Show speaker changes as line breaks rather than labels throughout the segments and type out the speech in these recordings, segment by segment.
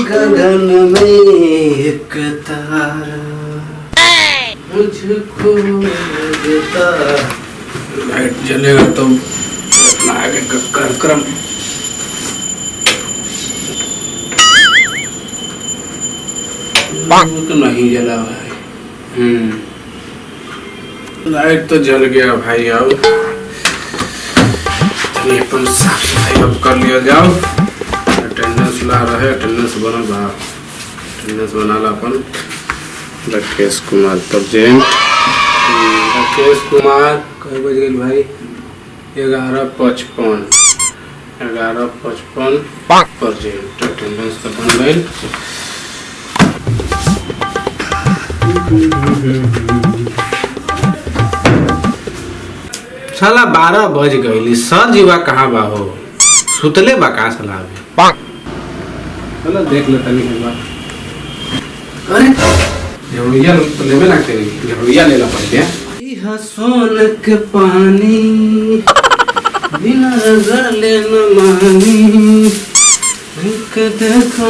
गगन में एक तारा मुझको देता। लाइट जलेगा तो अपना आगे का कार्यक्रम। तो नहीं जला भाई। लाइट तो जल गया भाई। अब अपन साफ सफाई अब कर लिया जाओ। अटेंडेंस ला रहे, अटेंडेंस बनल बा। अटेंडेंस बनाला अपन राकेश कुमार प्रेजेंट। राकेश कुमार कई बज गई भाई? 11:55 प्रेजेंट। अटेंडेंस तो बन गई। साला 12 बज गई। सर जीवा कहाँ बा हो? सुतले बा का साला अभी? चलो देख लेता नहीं है। अरे झड़ुइया तो लेवे लगते नहीं। झड़ुइया ले ला पड़ते। सोन के पानी बिना रगड़ ले न मानी। देखो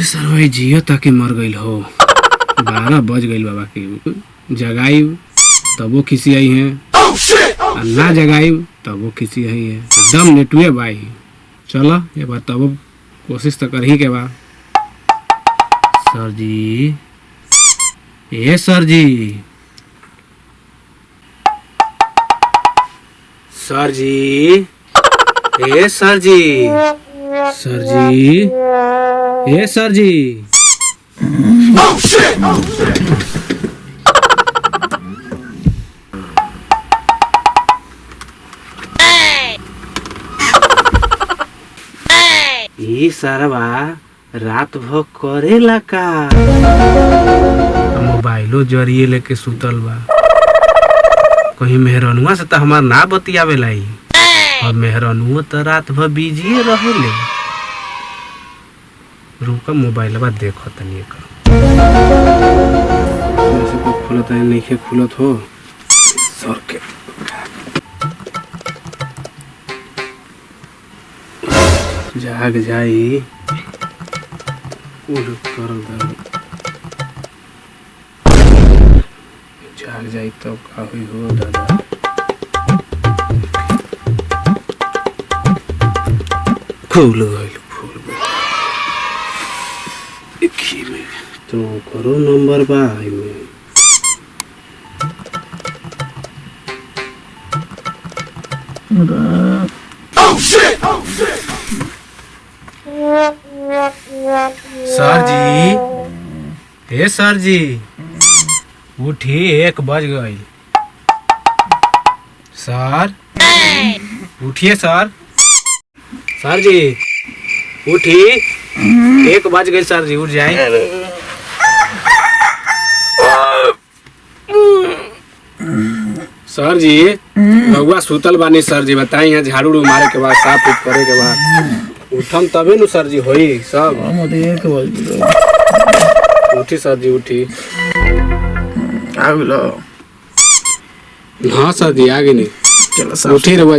सर भाई जियो तक मर गई हो। 12 बज गई बाबा की। जगाई तबो खिसी आई है, ना जगाई तबो खिसी आई है। एकदम नेटुए भाई। चलो ये बात तबो कोशिश तो कर ही के बा। सर जी, ए सर जी, सर जी, ए सर जी, सर जी, ए सर जी। ई सरवा रात भर करेला का? मोबाइलो जरिए लेके सुतल बा। कहीं मेहरनुआ से तो हमार ना बतियावेला। और मेहरनुआ तो रात भर बिजी रहेले। रुका मोबाइल बा देखो तनी का। ऐसे को खुलत है नहीं खुलत हो सर के। जाग जाई कर जाग जाई तो का हुई हो दादा। फूल गइल में तो करो नंबर बा में। सर जी, हे सर जी, उठी 1 बज गई। सर उठिए सर। सर जी उठी, 1 बज गई। सर जी उठ जाए। सर जी रउआ सुतल बानी। सर जी बताई यहाँ झाड़ू उड़ू मारे के बाद, साफ उफ करे के बाद उठम तबे नु सर जी होई सब। उठी सर जी उठी। हाँ सर जी आगे नहीं। चलो उठी रउआ।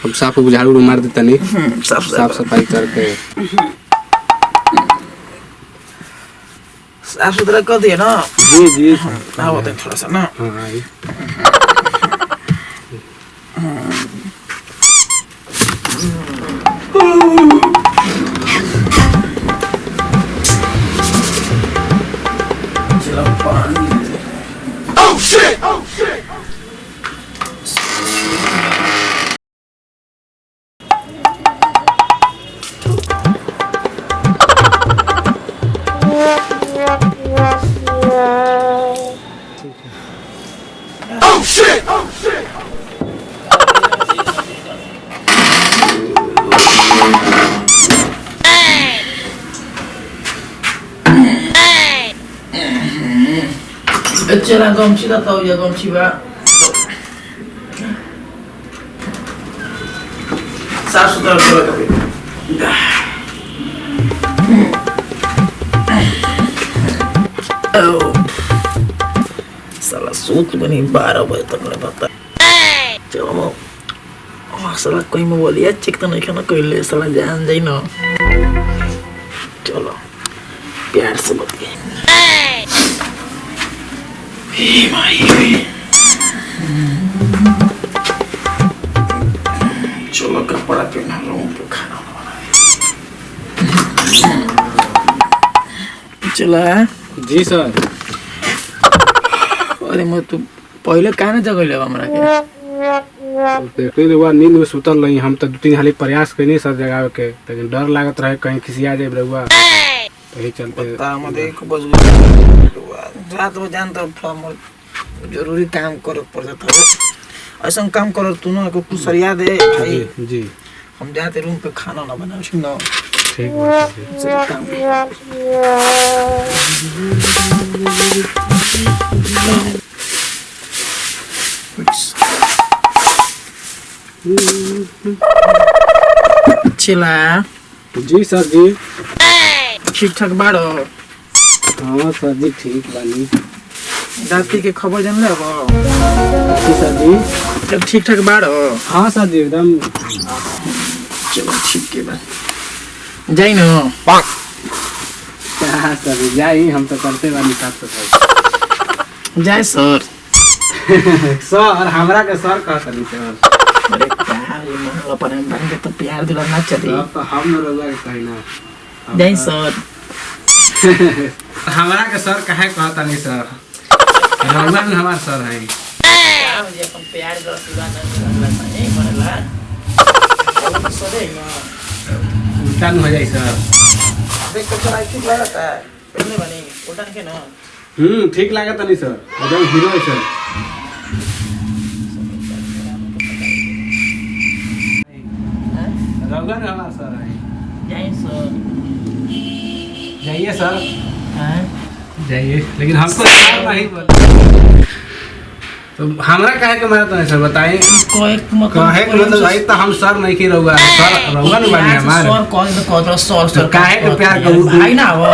हम साफ झाड़ू उड़ू मार देता नहीं। साफ सफाई करके
साफ सुथरा कर दिए ना?
जी जी।
हाँ वो थोड़ा सा ना।
हाँ
चला गमछी दा तो या गमछी बा साफ सुथरा रखे कभी साला सूत बनी 12 बजे तक ले पता चलो साला कोई में बोलिया चेक तो नहीं खाना कोई ले साला जान जाई ना चलो प्यार से बतिए चलो कपड़ा पहना रूम पे खाना चला
जी सर।
अरे मैं तू पहले काहे जगह ले हमरा के
देखते रहुआ नींद में सुतल रही। हम तो 2-3 हाली प्रयास कईनी सर जगावे के, लेकिन डर लागत रहे कहीं खिसिया जाए रहुआ, यही चलते
पता मत एक बज रात में जानता थोड़ा जरूरी काम करे पड़ जाता है। ऐसा काम करो तू ना को कुछ सरिया दे भाई
जी।
हम जाते रूम पे खाना ना बनाओ सुनो
ठीक बात है
काम चिला
जी सर जी।
ठीक ठाक बाड़ो?
हाँ सर जी ठीक बानी।
राती के खबर जान ले
जी सर जी।
जब ठीक ठाक बाड़ो?
हाँ सर जी एकदम।
चलो ठीक के बाद जाई ना
क्या सर जी जाई, हम तो करते बानी साफ सफाई।
जाए सर
सर हमरा के सर कहतनी सर।
अरे क्या ये मोहल्ला पर हम बन के तो प्यार दिला ना चली
तो हम न रहुआ के कही ना
जाई सर।
हमरा के सर काहे कहतनी सर, रहुआ भी हमार सर है।
क्या मुझे अपन प्यार कर सुना ना नहीं मनला सरे ना
उल्टा न हो जाई सर।
देख तो चला ठीक लगता है पहले बनी उल्टा के ना
ठीक लागत नहीं सर, एकदम हीरो है सर। रहुआ ने हमार सर है।
जाई सर
जाइए सर
हां
जाइए, लेकिन हमको सर नहीं बोल तो हमरा काहे के मारत नहीं सर बताइए।
कोई
काहे के मतलब भाई तो हम सर नहीं की रहुआ सर, रहुआ ने बानी हमार
सर कौन तो कहत सर सर
काहे के प्यार करू
भाई ना हो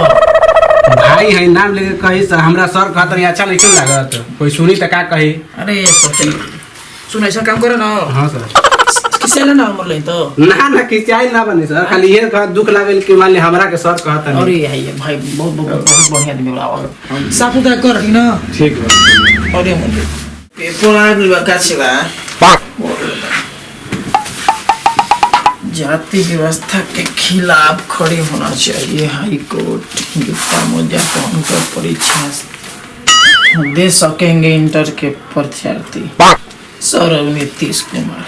भाई है नाम लेके कही सर, हमरा सर कहत नहीं अच्छा नहीं क्यों लागत, कोई सुनी तो का कही।
अरे सब चल सुन ऐसा काम करे ना।
हां सर
किसे ले ना मर ले तो
ना खिंचाई ना बनी सर, खाली ये कह दुख लागल कि मान ले हमरा के सर कहत नहीं।
अरे है भाई बहुत बढ़िया आदमी बड़ा साफ सुथरा कर ना
ठीक है।
अरे मुझे पेपर आ गया का छिला जाति व्यवस्था के खिलाफ खड़े होना चाहिए हाई कोर्ट। जूता मोजा पहनकर परीक्षा दे सकेंगे इंटर के परीक्षार्थी सौरभ नीतीश कुमार।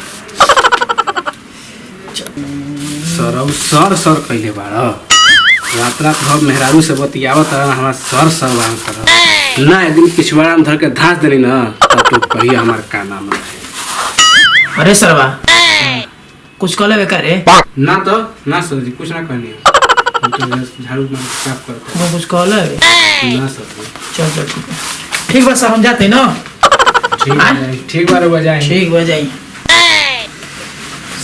सर सर कहले बाड़ रात रात भर मेहरारू से बतियावत हमार सर सर बांग कर ना एक दिन पिछवाड़ा में धर के धास देली ना तब तो कही हमार का नाम है।
अरे सरवा कुछ कहले बेकार रे
ना तो ना सर जी कुछ ना कहनी, हम तो झाड़ू मार साफ करते
वो कुछ कहले
ना सर जी।
चल चल ठीक बस हम जाते ना
ठीक बार बजाए
ठीक बजाई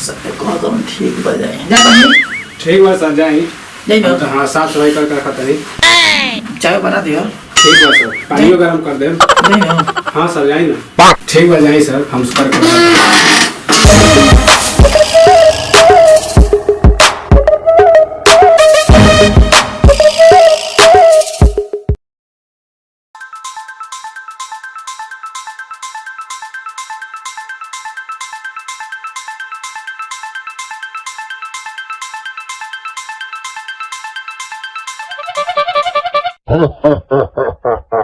सब कदम ठीक बजाई जा नहीं
ठीक बार सर जाई
जाई ना
तो हाँ साफ सफाई करके रखा तनी।
चाय बना दियो
ठीक बा सर, पानियो गरम कर दे।
नहीं ना
हाँ सर जाई ना ठीक बा जाई सर, हम कर
ha ha ha ha ha